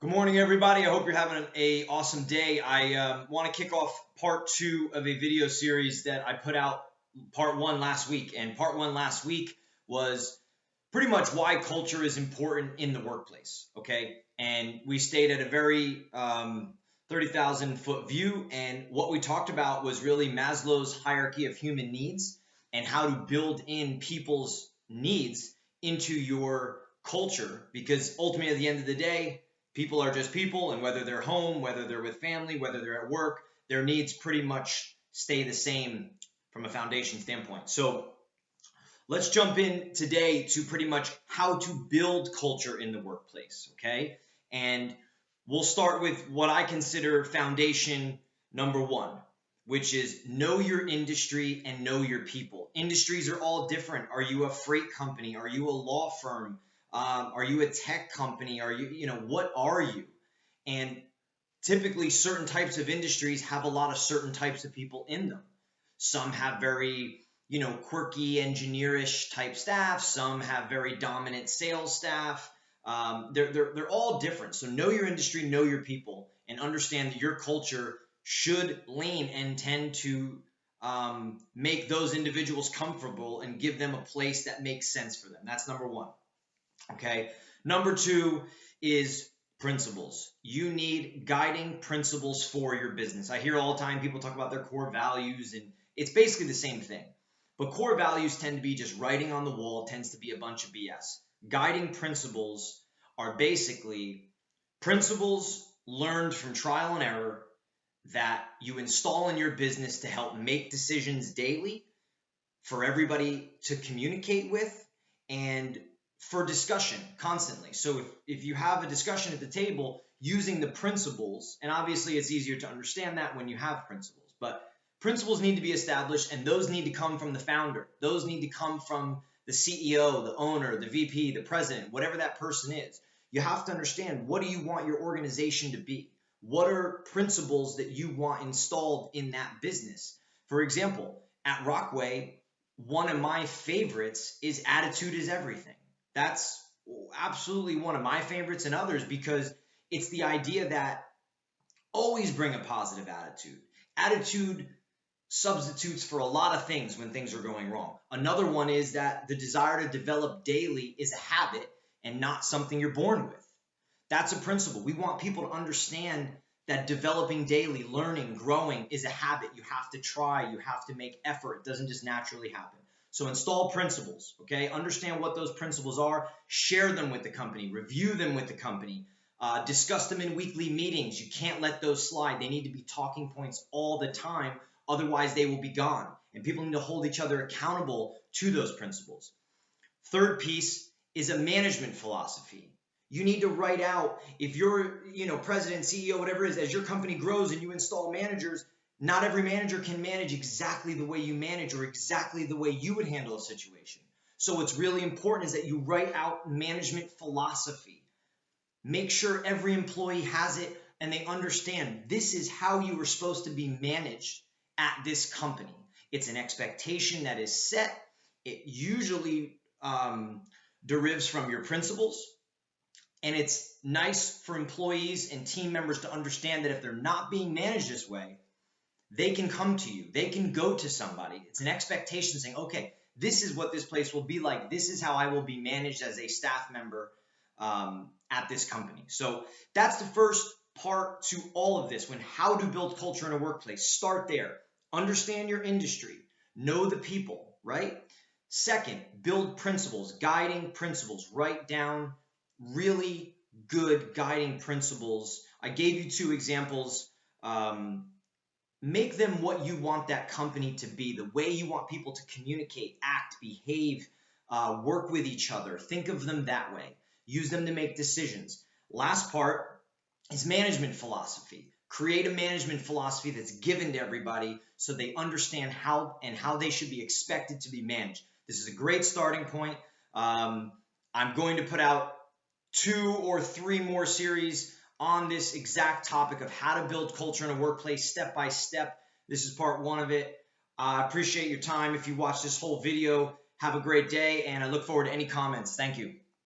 Good morning, everybody. I hope you're having an awesome day. I want to kick off part two of a video series that I put out part one last week. And part one last week was pretty much why culture is important in the workplace. Okay. And we stayed at a very 30,000 foot view. And what we talked about was really Maslow's hierarchy of human needs and how to build in people's needs into your culture. Because ultimately, at the end of the day, people are just people, and whether they're home, whether they're with family, whether they're at work, their needs pretty much stay the same from a foundation standpoint. So let's jump in today to pretty much how to build culture in the workplace, okay? And we'll start with what I consider foundation number one, which is know your industry and know your people. Industries are all different. Are you a freight company? Are you a law firm? Are you a tech company? Are you, what are you? And typically certain types of industries have a lot of certain types of people in them. Some have very, quirky engineerish type staff. Some have very dominant sales staff. They're all different. So know your industry, know your people, and understand that your culture should lean and tend to make those individuals comfortable and give them a place that makes sense for them. That's number one. Okay. Number two is principles. You need guiding principles for your business. I hear all the time people talk about their core values, and it's basically the same thing. But core values tend to be just writing on the wall. It tends to be a bunch of BS. Guiding principles are basically principles learned from trial and error that you install in your business to help make decisions daily for everybody to communicate with and for discussion constantly. So if you have a discussion at the table using the principles, and obviously it's easier to understand that when you have principles, but principles need to be established, and those need to come from the founder. Those need to come from the CEO, the owner, the VP, the president, whatever that person is. You have to understand, what do you want your organization to be? What are principles that you want installed in that business? For example, at Rockway, one of my favorites is attitude is everything. That's absolutely one of my favorites and others, because it's the idea that always bring a positive attitude. Attitude substitutes for a lot of things when things are going wrong. Another one is that the desire to develop daily is a habit and not something you're born with. That's a principle. We want people to understand that developing daily, learning, growing is a habit. You have to try, you have to make effort. It doesn't just naturally happen. So install principles, okay? Understand what those principles are, share them with the company, review them with the company, discuss them in weekly meetings. You can't let those slide. They need to be talking points all the time, otherwise they will be gone. And people need to hold each other accountable to those principles. Third piece is a management philosophy. You need to write out, if you're, president, CEO, whatever it is, as your company grows and you install managers, not every manager can manage exactly the way you manage or exactly the way you would handle a situation. So what's really important is that you write out management philosophy. Make sure every employee has it and they understand this is how you are supposed to be managed at this company. It's an expectation that is set. It usually derives from your principles. And it's nice for employees and team members to understand that if they're not being managed this way, they can come to you. They can go to somebody. It's an expectation saying, okay, this is what this place will be like. This is how I will be managed as a staff member at this company. So that's the first part to all of this. When how to build culture in a workplace, start there. Understand your industry. Know the people, right? Second, build principles, guiding principles. Write down really good guiding principles. I gave you two examples. Make them what you want that company to be, the way you want people to communicate, act, behave, work with each other. Think of them that way. Use them to make decisions. Last part is management philosophy. Create a management philosophy that's given to everybody so they understand how they should be expected to be managed. This is a great starting point. I'm going to put out 2 or 3 more series on this exact topic of how to build culture in a workplace step by step. This is part 1 of it. I appreciate your time. If you watch this whole video, have a great day, and I look forward to any comments. Thank you.